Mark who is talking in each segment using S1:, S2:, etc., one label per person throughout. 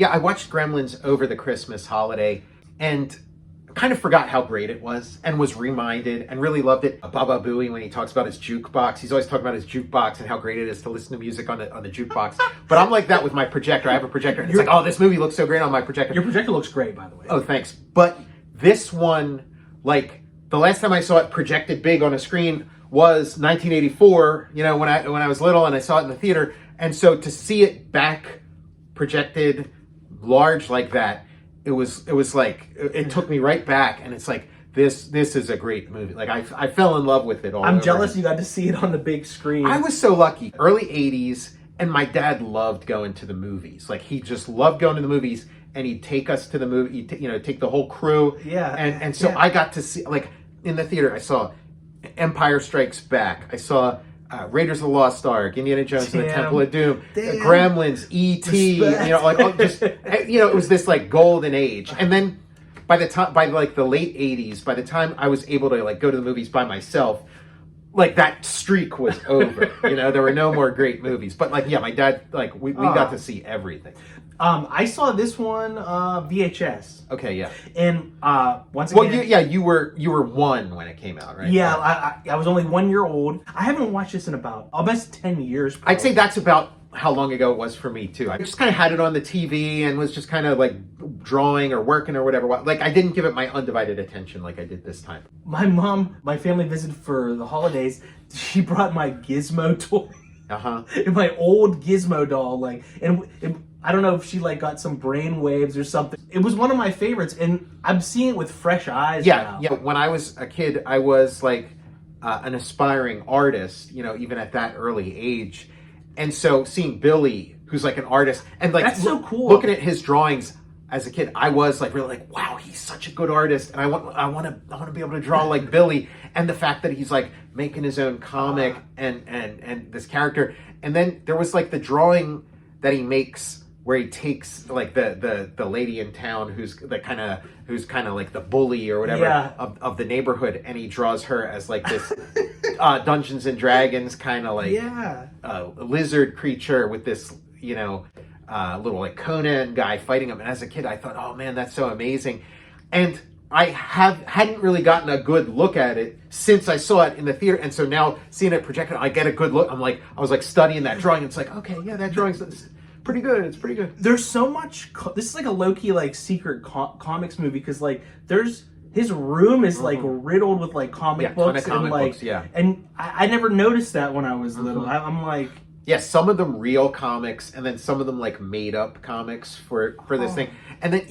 S1: Yeah, I watched Gremlins over the Christmas holiday and kind of forgot how great it was and was reminded and really loved it. Baba Booey, when he talks about his jukebox, he's always talking about his jukebox and how great it is to listen to music on the jukebox. But I'm like that with my projector. I have a projector and it's like, oh, this movie looks so great on my projector.
S2: Your projector looks great, by the way.
S1: Oh, thanks. But this one, like the last time I saw it projected big on a screen was 1984, you know, when I was little and I saw it in the theater. And so to see it back projected large like that, it was like, it took me right back, and it's like, this is a great movie. Like I fell in love with it all.
S2: I'm jealous you got to see it on the big screen.
S1: I was so lucky. Early 80s, and my dad loved going to the movies. Like he just loved going to the movies, and he'd take us to the movie, take the whole crew.
S2: Yeah.
S1: And so I got to see, like in the theater, I saw Empire Strikes Back. I saw Raiders of the Lost Ark, Indiana Jones and the Temple of Doom, Gremlins, E.T., it was this like golden age. And then by like the late 80s, by the time I was able to like go to the movies by myself, like that streak was over. There were no more great movies. But like, yeah, my dad, like we got to see everything.
S2: I saw this one VHS.
S1: Okay, yeah.
S2: And once again,
S1: you were one when it came out, right?
S2: Yeah, I was only 1 year old. I haven't watched this in about almost 10 years. Probably.
S1: I'd say that's about how long ago it was for me too. I just kind of had it on the TV and was just kind of like drawing or working or whatever. Like I didn't give it my undivided attention like I did this time.
S2: My family visited for the holidays. She brought my Gizmo toy. And my old Gizmo doll, I don't know if she like got some brain waves or something. It was one of my favorites, and I'm seeing it with fresh eyes now.
S1: Yeah. When I was a kid, I was like an aspiring artist, even at that early age. And so seeing Billy, who's like an artist, and like
S2: that's so cool.
S1: Looking at his drawings as a kid, I was like really like, wow, he's such a good artist, and I want to be able to draw like Billy. And the fact that he's like making his own comic and this character, and then there was like the drawing that he makes where he takes like the lady in town who's kind of like the bully or whatever of the neighborhood, and he draws her as like this Dungeons and Dragons kind of like lizard creature with this little like Conan guy fighting him. And as a kid, I thought, oh man, that's so amazing. And I hadn't really gotten a good look at it since I saw it in the theater, and so now seeing it projected, I get a good look. I was like studying that drawing. It's like, okay, yeah, that drawing's pretty good. It's pretty good.
S2: There's so much. This is like a low-key like secret comics movie, because like his room is like riddled with like comic books and I never noticed that when I was little. I'm like.
S1: Yes, some of them real comics, and then some of them like made up comics for this thing. And then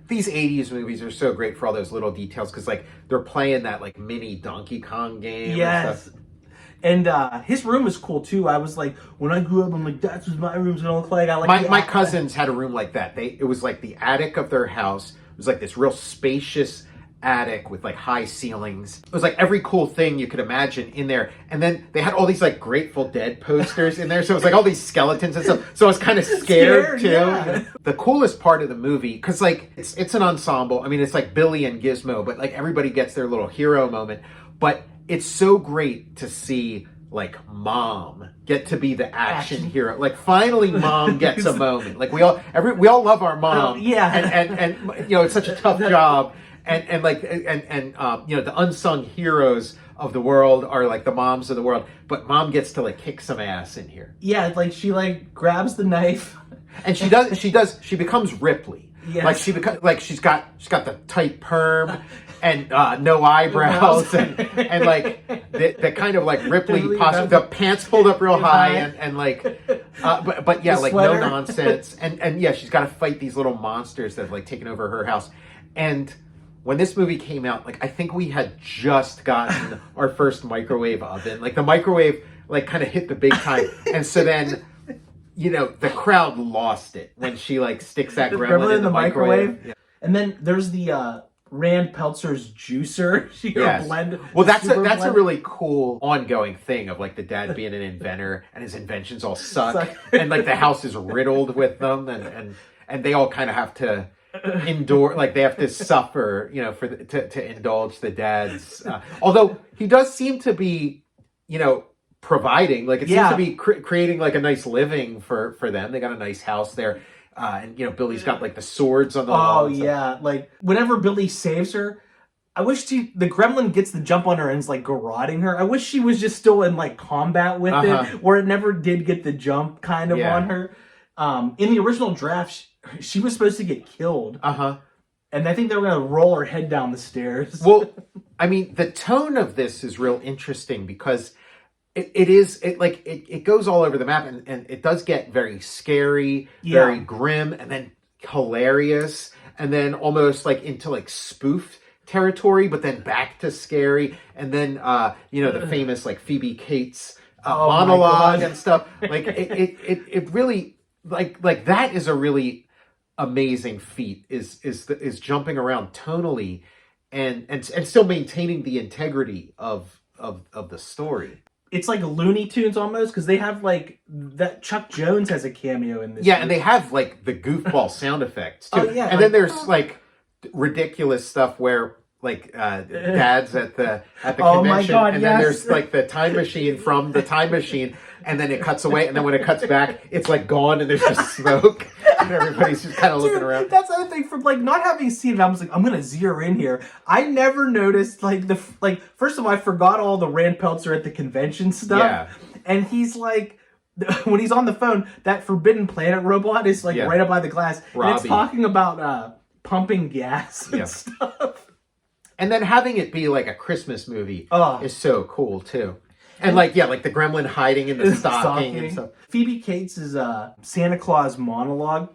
S1: these 80s movies are so great for all those little details, because like they're playing that like mini Donkey Kong game.
S2: Yes.
S1: And stuff.
S2: And his room is cool too. I was like, when I grew up, I'm like, that's what my room's gonna look like.
S1: My cousins had a room like that. It was like the attic of their house. It was like this real spacious attic with like high ceilings. It was like every cool thing you could imagine in there. And then they had all these like Grateful Dead posters in there. So it was like all these skeletons and stuff. So I was kind of scared too. Yeah. The coolest part of the movie, because like it's an ensemble. I mean, it's like Billy and Gizmo, but like everybody gets their little hero moment. But it's so great to see like Mom get to be the action hero. Like finally Mom gets a moment. Like we all love our mom. And it's such a tough job. And the unsung heroes of the world are like the moms of the world, but Mom gets to like kick some ass in here.
S2: Yeah, like she like grabs the knife,
S1: and she becomes Ripley. Yes. Like she's got the tight perm and no eyebrows and like the kind of like Ripley posture, the pants pulled up real high and like but yeah, like no nonsense and yeah, she's got to fight these little monsters that have like taken over her house. And when this movie came out, like I think we had just gotten our first microwave oven. Like the microwave like kind of hit the big time. And so then, the crowd lost it when she like sticks that gremlin in the microwave. Yeah.
S2: And then there's the Rand Peltzer's juicer. She blend.
S1: Well, that's a really cool ongoing thing of like the dad being an inventor and his inventions all suck. And like the house is riddled with them and they all kind of have to endure, like they have to suffer, to indulge the dad's. Although he does seem to be, providing, like it seems to be creating like a nice living for them. They got a nice house there. and Billy's got like the swords on the wall.
S2: Oh yeah, like whenever Billy saves her, I wish the gremlin gets the jump on her and is like garroting her. I wish she was just still in like combat with it, where it never did get the jump kind of on her. In the original draft, she was supposed to get killed. And I think they were going to roll her head down the stairs.
S1: Well, I mean, the tone of this is real interesting because it goes all over the map, and it does get very scary, very grim, and then hilarious, and then almost like into like spoofed territory, but then back to scary, and then the famous like Phoebe Cates monologue and stuff. Like it really like that is a really amazing feat is jumping around tonally and still maintaining the integrity of the story.
S2: It's like Looney Tunes almost, because they have like that Chuck Jones has a cameo in this.
S1: Yeah, and they have like the goofball sound effects too. And then there's like ridiculous stuff where like dad's at the convention, and then there's like the time machine from the time machine, and then it cuts away, and then when it cuts back, it's like gone, and there's just smoke, and everybody's just kind of looking around.
S2: That's the other thing, from like not having seen it, I was like, I'm gonna zero in here. I never noticed like first of all, I forgot all the Rand Peltzer at the convention stuff, and he's like, when he's on the phone, that Forbidden Planet robot is like right up by the glass, and it's talking about pumping gas and stuff.
S1: And then having it be like a Christmas movie is so cool too. And like the gremlin hiding in the stocking and stuff.
S2: Phoebe Cates' Santa Claus monologue,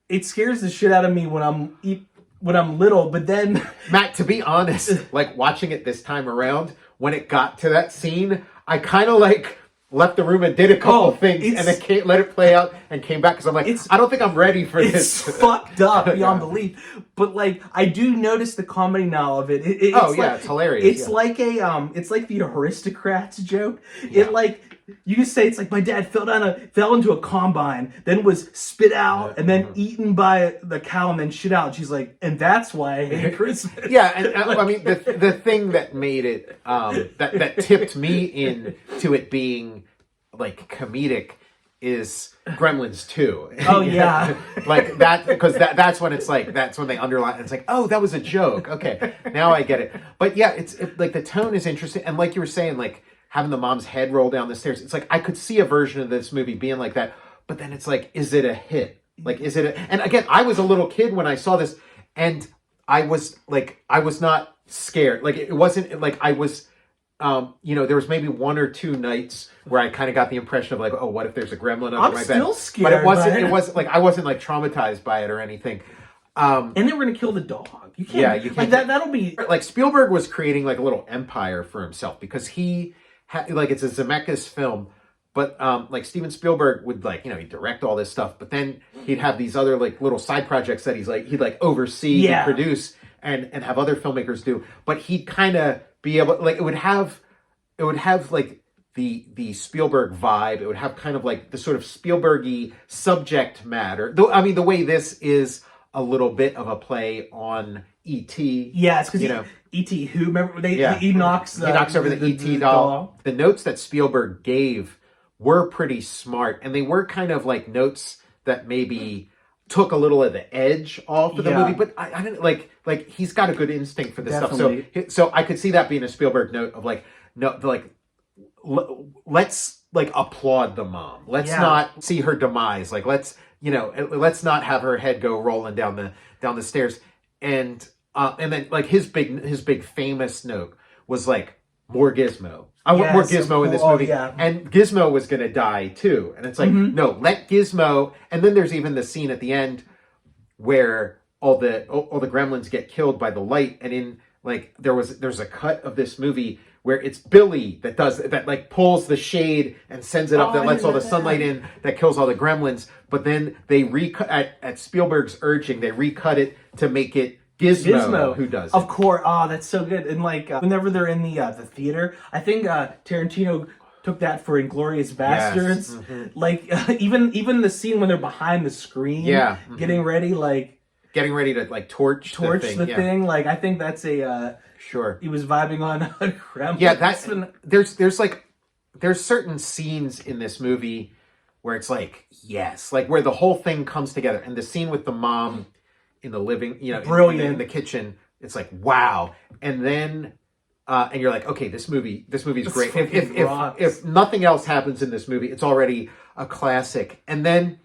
S2: it scares the shit out of me when I'm little, but then
S1: Matt, to be honest, like watching it this time around, when it got to that scene, I kind of like left the room and did a couple things, and then let it play out and came back because I'm like, I don't think I'm ready for this.
S2: It's fucked up beyond belief. But like, I do notice the comedy now of it.
S1: It's hilarious.
S2: It's like it's like the Aristocrats joke. It like, you can say it's like, my dad fell into a combine, then was spit out, and then eaten by the cow, and then shit out. And she's like, and that's why I hate Christmas.
S1: And I mean, the thing that made it that tipped me into it being like comedic is Gremlins 2.
S2: Oh yeah.
S1: Like that, because that's when it's like, that's when they underline, it's like, oh, that was a joke. Okay, now I get it. But yeah, it's like the tone is interesting, and like you were saying, like having the mom's head roll down the stairs, it's like I could see a version of this movie being like that, but then it's like, is it a hit? Like, is it and again, I was a little kid when I saw this, and I was not scared. Like, it wasn't like I was there was maybe one or two nights where I kind of got the impression of like, oh, what if there's a gremlin under my bed?
S2: I'm still scared.
S1: But it wasn't like, I wasn't like traumatized by it or anything.
S2: And they were gonna kill the dog. You can't. You can't. Like that'll be
S1: like, Spielberg was creating like a little empire for himself, because he had like, it's a Zemeckis film, but like Steven Spielberg would like, he'd direct all this stuff, but then he'd have these other like little side projects that he'd like oversee and produce and have other filmmakers do. But he'd kind of be able, like, it would have like the Spielberg vibe. It would have kind of like the sort of Spielberg-y subject matter. Though, I mean, the way this is a little bit of a play on E.T.
S2: Yeah, it's because E.T. who, remember, he knocks
S1: over the E.T. doll. The notes that Spielberg gave were pretty smart, and they were kind of like notes that maybe took a little of the edge off of the movie, but I didn't like he's got a good instinct for this stuff. So I could see that being a Spielberg note of like, no, like, let's like applaud the mom. Let's not see her demise. Like, let's let's not have her head go rolling down the stairs. And then like his big famous note was like, more Gizmo. I want more Gizmo in this movie. And Gizmo was going to die too. And it's like, no, let Gizmo. And then there's even the scene at the end where all the gremlins get killed by the light. And in like, there's a cut of this movie where it's Billy that like pulls the shade and sends it up, that lets all the sunlight in, that kills all the gremlins. But then they recut at Spielberg's urging, they recut it to make it Gizmo who does it.
S2: Of course. Oh, that's so good. And like whenever they're in the theater, I think Tarantino took that for Inglourious Bastards. Yes. Like even the scene when they're behind the screen, getting ready to like torch the thing. Like, I think that's a
S1: sure.
S2: He was vibing on Gremlins.
S1: Yeah, there's certain scenes in this movie where it's like, yes, like where the whole thing comes together. And the scene with the mom in the living,
S2: brilliant,
S1: in the kitchen, it's like, wow. And then, and you're like, okay, this movie's great. If nothing else happens in this movie, it's already a classic. And then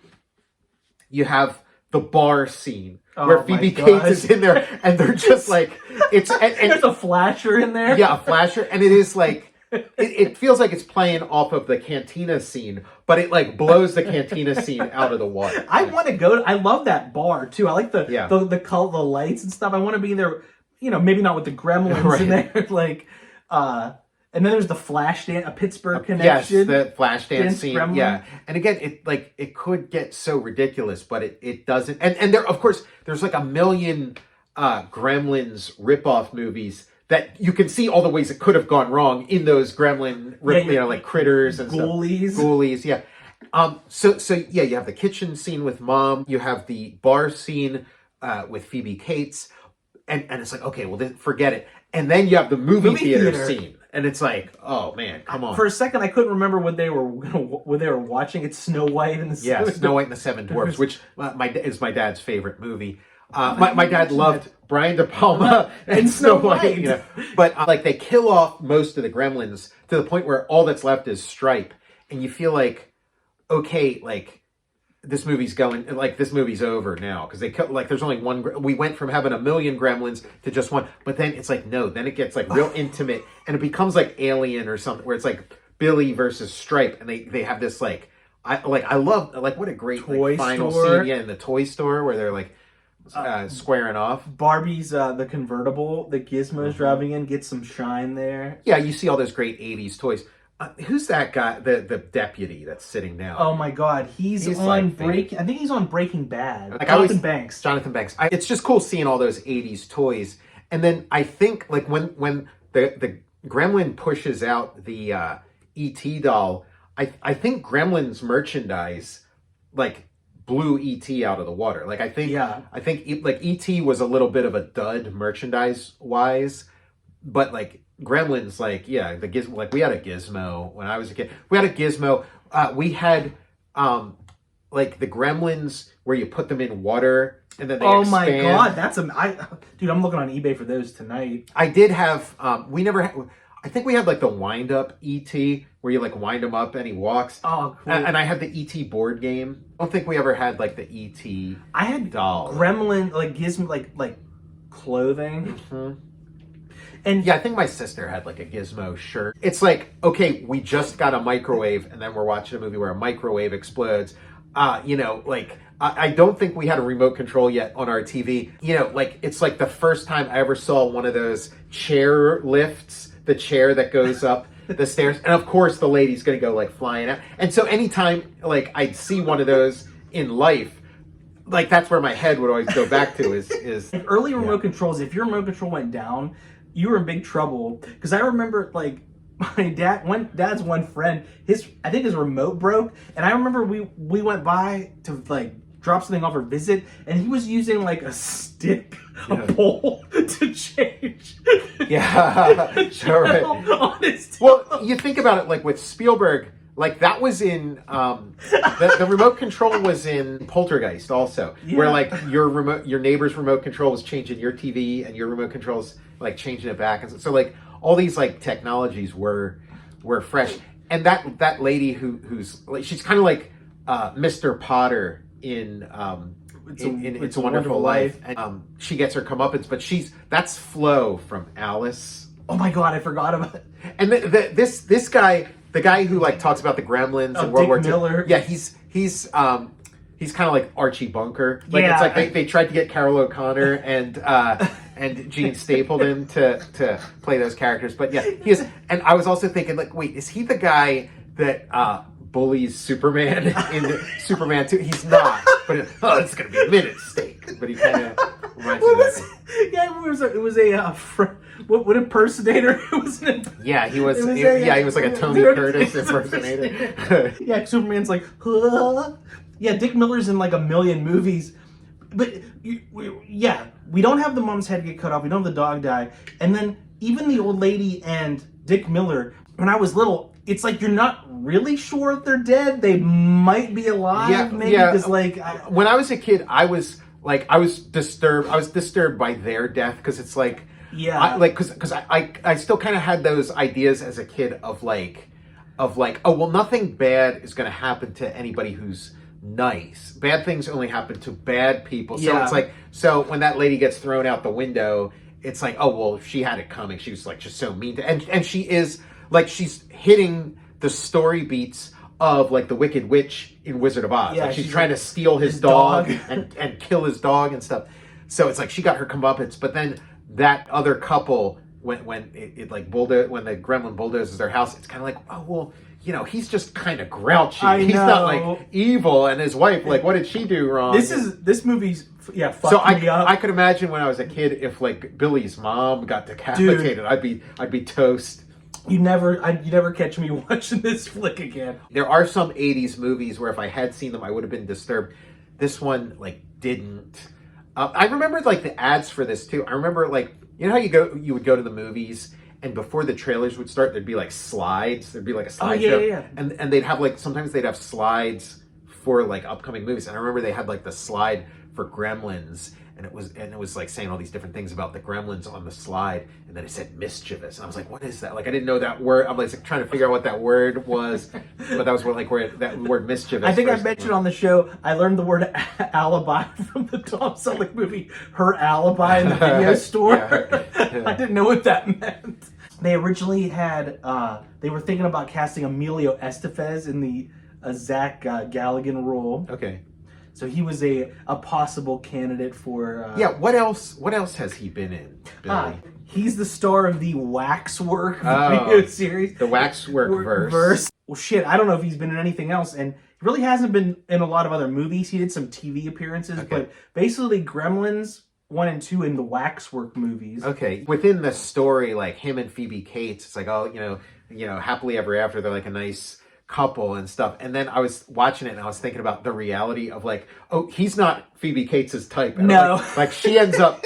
S1: you have the bar scene where Phoebe Cates is in there, and they're just like, it's and
S2: there's a flasher in there.
S1: Yeah, a flasher, and it is like it feels like it's playing off of the cantina scene, but it like blows the cantina scene out of the water.
S2: I want to go. I love that bar too. I like the color, the lights and stuff. I want to be there. Maybe not with the Gremlins in there, like. And then there's the Flashdance, a Pittsburgh connection.
S1: Yes, the Flashdance scene.
S2: Gremlin.
S1: Yeah, and again, it could get so ridiculous, but it doesn't. And there, of course, there's like a million Gremlins ripoff movies that you can see all the ways it could have gone wrong in those Gremlin, like critters and
S2: Ghoulies.
S1: Stuff. Ghoulies, yeah. So yeah, you have the kitchen scene with mom. You have the bar scene with Phoebe Cates, and it's like, okay, well, forget it. And then you have the movie theater scene. And it's like, oh man, come on!
S2: For a second, I couldn't remember what they were watching. It's Snow White and the
S1: Snow White and the Seven Dwarfs, which is my dad's favorite movie. My dad loved Brian De Palma and Snow White. But like they kill off most of the Gremlins to the point where all that's left is Stripe, and you feel like, okay, like this movie's over now because they like there's only one. We went from having a million Gremlins to just one, but then it's like no, then it gets like real intimate and it becomes like Alien or something where it's like Billy versus Stripe, and they have this like I love what a great final scene in the toy store where they're like squaring off.
S2: Barbie's the convertible that Gizmo's driving in gets some shine there.
S1: Yeah, you see all those great '80s toys. Who's that guy? The deputy that's sitting down.
S2: Oh my God, he's on like I think he's on Breaking Bad.
S1: Like
S2: Jonathan Banks.
S1: Jonathan Banks. It's just cool seeing all those '80s toys. And then I think like when the Gremlin pushes out the ET doll, I think Gremlins merchandise like blew ET out of the water. Like I think like ET was a little bit of a dud merchandise wise, but like. Gremlins, the Gizmo, like we had a Gizmo when I was a kid. We had a Gizmo. We had like the Gremlins where you put them in water and then they expand.
S2: My God, dude, I'm looking on eBay for those tonight.
S1: I did have. I think we had like the wind up ET where you like wind him up and he walks.
S2: Oh, cool.
S1: And I had the ET board game. I don't think we ever had like the ET.
S2: I had
S1: doll.
S2: Gremlin like Gizmo like clothing.
S1: Mm-hmm. And yeah, I think my sister had like a Gizmo shirt. It's like, okay, we just got a microwave and then we're watching a movie where a microwave explodes. I don't think we had a remote control yet on our TV. It's like the first time I ever saw one of those chair lifts, the chair that goes up the stairs. And of course the lady's going to go like flying out. And so anytime like I'd see one of those in life, like that's where my head would always go back to is
S2: early remote controls. If your remote control went down, you were in big trouble. Because I remember, like, my dad's one friend, I think his remote broke, and I remember we went by to like drop something off or visit, and he was using like a stick, a pole to change.
S1: Yeah, sure.
S2: On his
S1: well, you think about it, like with Spielberg. Like that was in the remote control was in Poltergeist also, where like your neighbor's remote control was changing your TV and your remote control's like changing it back, and so like all these like technologies were fresh. And that lady who's like she's kind of like Mr. Potter in It's a Wonderful Life, and she gets her comeuppance, but that's Flo from Alice.
S2: Oh my God, I forgot about it.
S1: And this guy. The guy who like talks about the Gremlins and World War II.
S2: Miller.
S1: Yeah, he's kind of like Archie Bunker. Like it's like they tried to get Carol O'Connor and Gene Stapleton to play those characters. But yeah, he is. And I was also thinking like, wait, is he the guy that bullies Superman in Superman 2? He's not. But it's gonna be a minute steak. But he kind of reminds me of that.
S2: Yeah, it was a what impersonator? It was
S1: he was like a Tony Curtis impersonator.
S2: Yeah, Superman's like, huh? Yeah, Dick Miller's in like a million movies, but we don't have the mom's head get cut off. We don't have the dog die, and then even the old lady and Dick Miller. When I was little, it's like you're not really sure if they're dead. They might be alive, maybe. Because like
S1: when I was a kid, I was disturbed. I was disturbed by their death because it's like because I still kind of had those ideas as a kid of like oh well, nothing bad is going to happen to anybody who's nice. Bad things only happen to bad people. So it's like, so when that lady gets thrown out the window, it's like, oh well, she had it coming. She was like just so mean to, and she is like, she's hitting the story beats of like the Wicked Witch in Wizard of Oz. Like she's trying to steal his dog and kill his dog and stuff. So it's like she got her comeuppance, but then that other couple, when it like when the gremlin bulldozes their house, it's kind of like, oh well, you know, he's just kind of grouchy. He's not like evil, and his wife, like, what did she do wrong?
S2: This movie's fucked me up.
S1: I could imagine when I was a kid if like Billy's mom got decapitated, I'd be toast.
S2: You never catch me watching this flick again.
S1: There are some 80s movies where if I had seen them, I would have been disturbed. This one, like, didn't. I remember, like, the ads for this, too. I remember, like, you know how you would go to the movies, and before the trailers would start, there'd be, like, slides. There'd be, like, a slideshow.
S2: Yeah.
S1: And they'd have, like, sometimes they'd have slides for, like, upcoming movies. And I remember they had, like, the slide for Gremlins. And it was like saying all these different things about the Gremlins on the slide, and then it said mischievous, and I was like, "What is that?" Like I didn't know that word. I was like trying to figure out what that word was, but that was where that word mischievous.
S2: I think I mentioned on the show I learned the word alibi from the Tom Selleck movie, Her Alibi in the video store. I didn't know what that meant. They originally had they were thinking about casting Emilio Estevez in the Zach Galligan role.
S1: Okay.
S2: So he was a possible candidate for...
S1: What else has he been in, Billy?
S2: He's the star of the Waxwork video series.
S1: The Waxwork verse.
S2: Well, shit, I don't know if he's been in anything else. And he really hasn't been in a lot of other movies. He did some TV appearances. Okay. But basically Gremlins 1 and 2 in the Waxwork movies.
S1: Okay. Within the story, like him and Phoebe Cates, it's like, oh, you know, happily ever after, they're like a nice couple and stuff. And then I was watching it and I was thinking about the reality of like, oh, he's not Phoebe Cates' type. And
S2: no.
S1: Like she ends up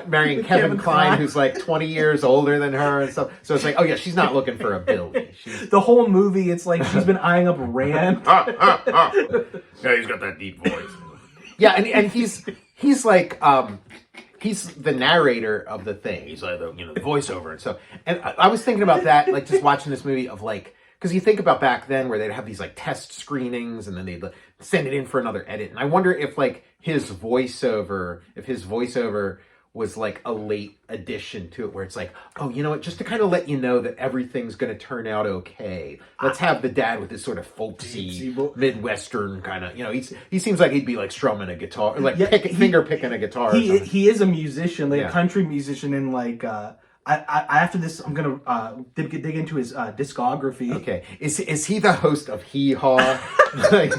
S1: marrying Kevin Kline, who's like 20 years older than her and stuff. So it's like, oh yeah, she's not looking for a Billy.
S2: The whole movie, it's like she's been eyeing up Rand.
S1: Yeah, he's got that deep voice. Yeah, and he's like he's the narrator of the thing. He's like the voiceover and stuff. And I was thinking about that, like just watching this movie of like, because you think about back then where they'd have these like test screenings and then they'd send it in for another edit. And I wonder if like his voiceover was like a late addition to it where it's like, oh, you know what, just to kind of let you know that everything's going to turn out okay. Let's have the dad with this sort of folksy, Midwestern kind of, he seems like he'd be like strumming a guitar, or like finger picking a guitar.
S2: He is a musician, like a country musician in like... after this, I'm gonna dig into his discography. Okay,
S1: is he the host of Hee Haw? Like,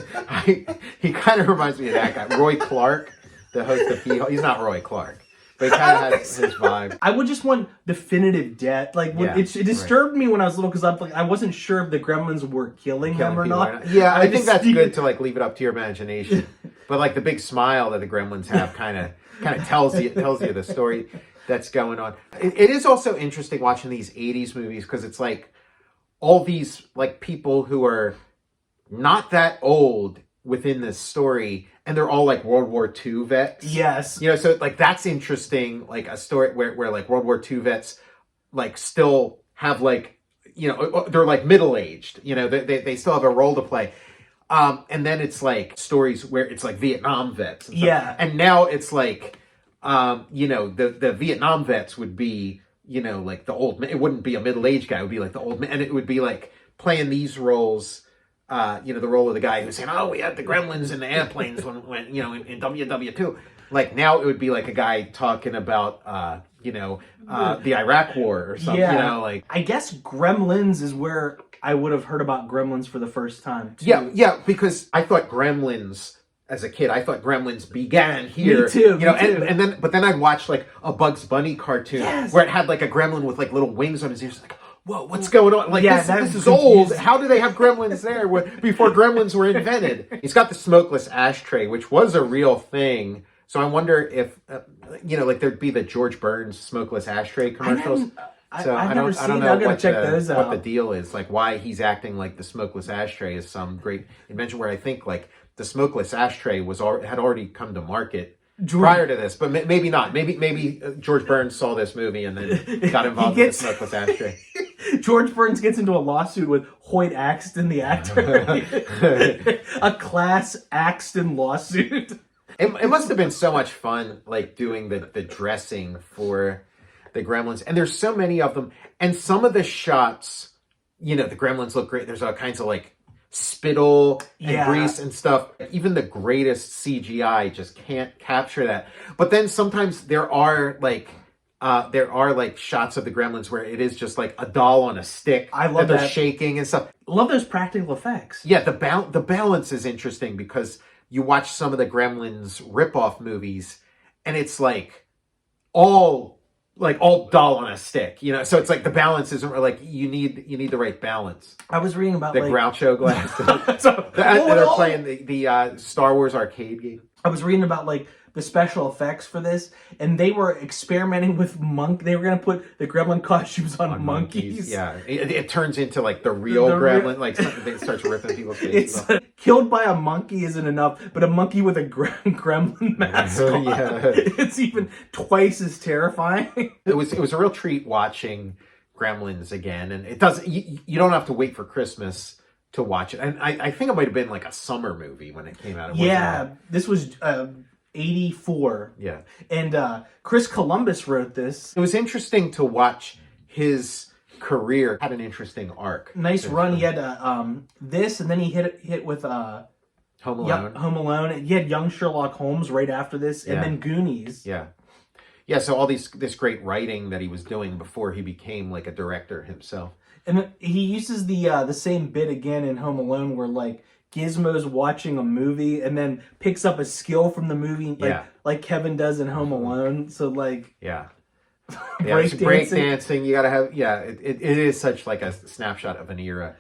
S1: he kind of reminds me of that guy, Roy Clark, the host of Hee Haw. He's not Roy Clark, but he kind of has his vibe.
S2: I would just want definitive death. Like it disturbed me when I was little because I wasn't sure if the Gremlins were killing them or not.
S1: Yeah, I think that's good to like leave it up to your imagination. But like the big smile that the Gremlins have kind of tells you the story that's going on. It is also interesting watching these 80s movies because it's like all these like people who are not that old within this story and they're all like World War II vets.
S2: Yes.
S1: So like that's interesting, like a story where like World War II vets like still have like, they're like middle-aged, they still have a role to play. And then it's like stories where it's like Vietnam vets. And now it's like, the Vietnam vets would be, like the old man. It wouldn't be a middle-aged guy. It would be like the old man. And it would be like playing these roles, the role of the guy who's saying, oh, we had the Gremlins and the airplanes when in WW2. Like now it would be like a guy talking about, the Iraq War or something, like.
S2: I guess Gremlins is where I would have heard about Gremlins for the first time, too.
S1: Yeah, because I thought Gremlins... As a kid, I thought Gremlins began here.
S2: Me too.
S1: But then I'd watch like a Bugs Bunny cartoon where it had like a gremlin with like little wings on his ears. Like, whoa, what's going on? Like this is old. How do they have gremlins there before gremlins were invented? He's got the smokeless ashtray, which was a real thing. So I wonder if like there'd be the George Burns smokeless ashtray commercials. So
S2: I've never seen.
S1: I don't
S2: it.
S1: know
S2: I'm gonna check those out.
S1: what the deal is, like why he's acting like the smokeless ashtray is some great invention. Where I think like the smokeless ashtray had already come to market prior to this, but maybe not. Maybe George Burns saw this movie and then got involved in the smokeless ashtray.
S2: George Burns gets into a lawsuit with Hoyt Axton, the actor. A class Axton lawsuit.
S1: It must have been so much fun, like doing the dressing for the Gremlins, and there's so many of them, and some of the shots, the Gremlins look great. There's all kinds of like spittle and grease and stuff. Even the greatest CGI just can't capture that. But then sometimes there are like shots of the Gremlins where it is just like a doll on a stick.
S2: I love
S1: that
S2: that.
S1: They're shaking and stuff.
S2: I love those practical effects.
S1: Yeah, the balance is interesting because you watch some of the Gremlins ripoff movies, and it's like all doll on a stick, So it's like the balance isn't really, like you need the right balance.
S2: I was reading about
S1: the Groucho glass. They're playing the Star Wars arcade game.
S2: I was reading about like the special effects for this, and they were experimenting with They were going to put the Gremlin costumes on monkeys.
S1: Yeah, it turns into like the real Gremlin. Like it starts ripping people's faces off.
S2: Killed by a monkey isn't enough, but a monkey with a Gremlin mask on. It's even twice as terrifying.
S1: It was a real treat watching Gremlins again, and it doesn't. You don't have to wait for Christmas to watch it. And I think it might have been like a summer movie when it came out.
S2: This was 84.
S1: Yeah.
S2: And Chris Columbus wrote this.
S1: It was interesting to watch his career. Had an interesting arc.
S2: Nice run. He had this, and then he hit with
S1: Home Alone.
S2: Home Alone. He had Young Sherlock Holmes right after this, and then Goonies.
S1: Yeah, so all this great writing that he was doing before he became like a director himself.
S2: And he uses the same bit again in Home Alone where like Gizmo's watching a movie and then picks up a skill from the movie like Kevin does in Home Alone. So like
S1: break dancing. You gotta have it is such like a snapshot of an era.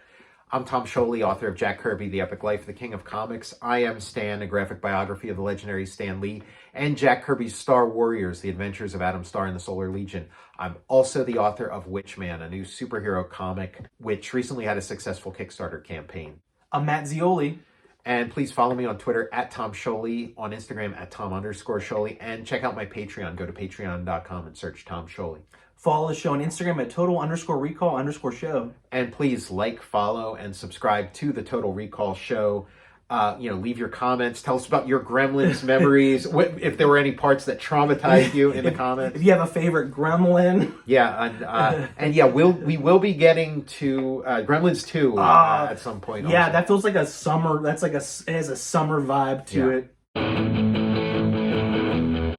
S1: I'm Tom Scioli, author of Jack Kirby, The Epic Life, the King of Comics. I Am Stan, a graphic biography of the legendary Stan Lee, and Jack Kirby's Star Warriors, The Adventures of Adam Starr and the Solar Legion. I'm also the author of WITCHMAN, a new superhero comic, which recently had a successful Kickstarter campaign.
S2: I'm Matt Zeoli.
S1: And please follow me on Twitter at Tom Scioli, on Instagram at Tom_Scioli, and check out my Patreon. Go to patreon.com and search Tom Scioli.
S2: Follow the show on Instagram at total_recall_show.
S1: And please like, follow, and subscribe to the Total Recall Show. Leave your comments. Tell us about your Gremlins memories. If there were any parts that traumatized you in the comments.
S2: If you have a favorite Gremlin.
S1: Yeah, we will be getting to Gremlins 2 at some point.
S2: Yeah, also. That feels like a summer. It has a summer vibe to it.